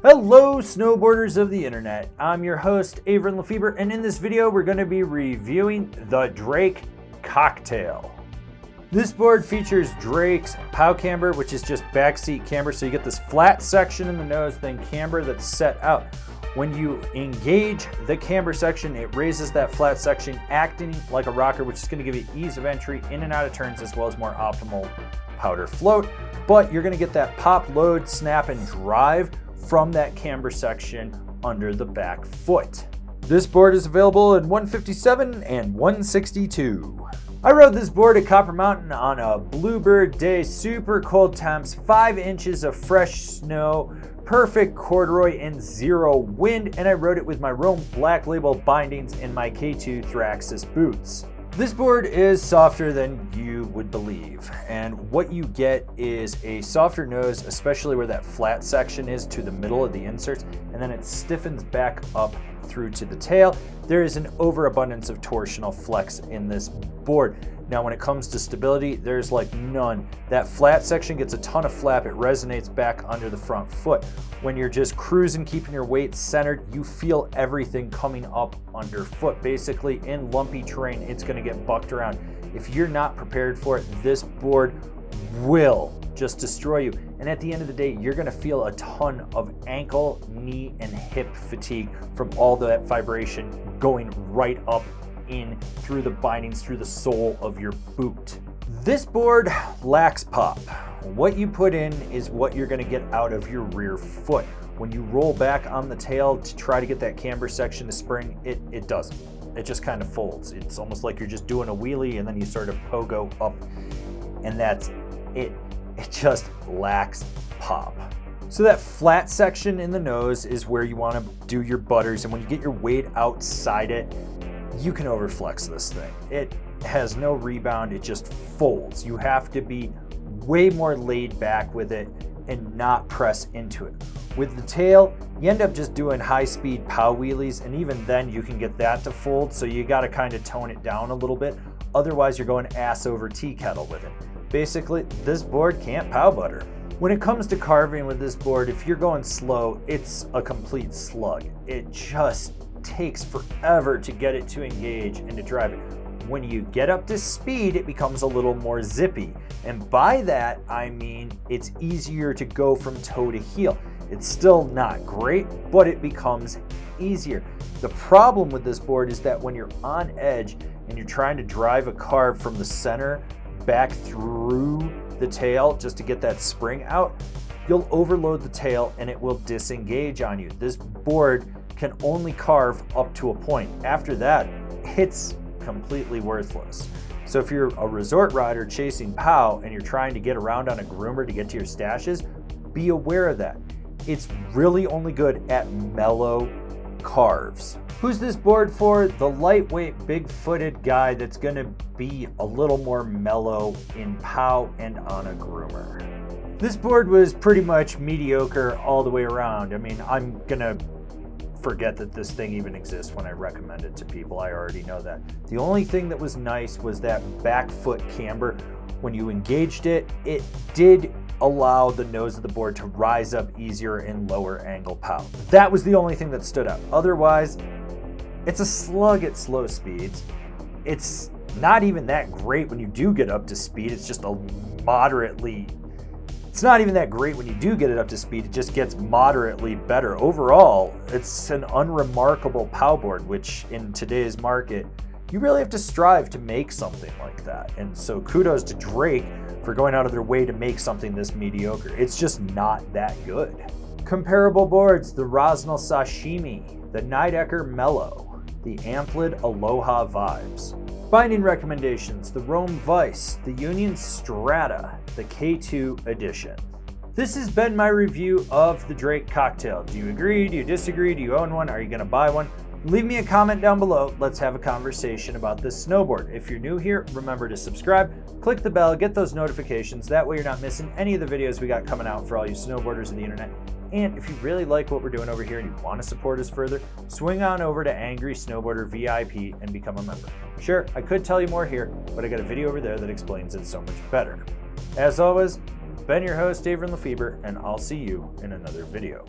Hello snowboarders of the internet, I'm your host Avran LeFeber, and in this video we're going to be reviewing the Drake Cocktail. This board features Drake's POW camber, which is just backseat camber, so you get this flat section in the nose, then camber that's set out. When you engage the camber section, it raises that flat section, acting like a rocker, which is going to give you ease of entry in and out of turns as well as more optimal powder float. But you're going to get that pop, load, snap, and drive from that camber section under the back foot. This board is available in 157 and 162. I rode this board at Copper Mountain on a bluebird day, super cold temps, 5 inches of fresh snow, perfect corduroy and 0 wind, and I rode it with my Rome Black Label bindings and my K2 Thraxis boots. This board is softer than you would believe, and what you get is a softer nose, especially where that flat section is to the middle of the inserts, and then it stiffens back up through to the tail. There is an overabundance of torsional flex in this board. Now when it comes to stability, there's like none. That flat section gets a ton of flap, it resonates back under the front foot. When you're just cruising, keeping your weight centered, you feel everything coming up underfoot. Basically, in lumpy terrain, it's gonna get bucked around. If you're not prepared for it, this board will just destroy you. And at the end of the day, you're gonna feel a ton of ankle, knee, and hip fatigue from all that vibration going right up in through the bindings, through the sole of your boot. This board lacks pop. What you put in is what you're gonna get out of your rear foot. When you roll back on the tail to try to get that camber section to spring, it doesn't. It just kind of folds. It's almost like you're just doing a wheelie and then you sort of pogo up, and that's it. It just lacks pop. So that flat section in the nose is where you want to do your butters, and when you get your weight outside it, you can overflex this thing. It has no rebound, it just folds. You have to be way more laid back with it and not press into it. With the tail, you end up just doing high-speed POW wheelies, and even then you can get that to fold, so you got to kind of tone it down a little bit. Otherwise, you're going ass over tea kettle with it. Basically, this board can't POW butter. When it comes to carving with this board, if you're going slow, it's a complete slug. It just takes forever to get it to engage and to drive it. When you get up to speed, it becomes a little more zippy. And by that, I mean it's easier to go from toe to heel. It's still not great, but it becomes easier. The problem with this board is that when you're on edge and you're trying to drive a carve from the center back through the tail just to get that spring out, you'll overload the tail and it will disengage on you. This board can only carve up to a point. After that, it's completely worthless. So if you're a resort rider chasing POW and you're trying to get around on a groomer to get to your stashes, be aware of that. It's really only good at mellow carves. Who's this board for? The lightweight, big-footed guy that's gonna be a little more mellow in POW and on a groomer. This board was pretty much mediocre all the way around. I mean, I'm gonna forget that this thing even exists when I recommend it to people. I already know that. The only thing that was nice was that back foot camber. When you engaged it, it did allow the nose of the board to rise up easier in lower angle POW. That was the only thing that stood out. Otherwise, it's a slug at slow speeds. It's not even that great when you do get up to speed. It's just a moderately, it's not even that great when you do get it up to speed. It just gets moderately better. Overall, it's an unremarkable POW board, which in today's market, you really have to strive to make something like that. And so kudos to Drake for going out of their way to make something this mediocre. It's just not that good. Comparable boards, the Rosnell Sashimi, the Nidecker Mellow, the Amplid Aloha Vibes. Binding recommendations, the Rome Vice, the Union Strata, the K2 Edition. This has been my review of the Drake Cocktail. Do you agree? Do you disagree? Do you own one? Are you gonna buy one? Leave me a comment down below. Let's have a conversation about this snowboard. If you're new here, remember to subscribe, click the bell, get those notifications. That way you're not missing any of the videos we got coming out for all you snowboarders of the internet. And if you really like what we're doing over here and you want to support us further, swing on over to Angry Snowboarder VIP and become a member. Sure, I could tell you more here, but I got a video over there that explains it so much better. As always, been your host, Avran LeFeber, and I'll see you in another video.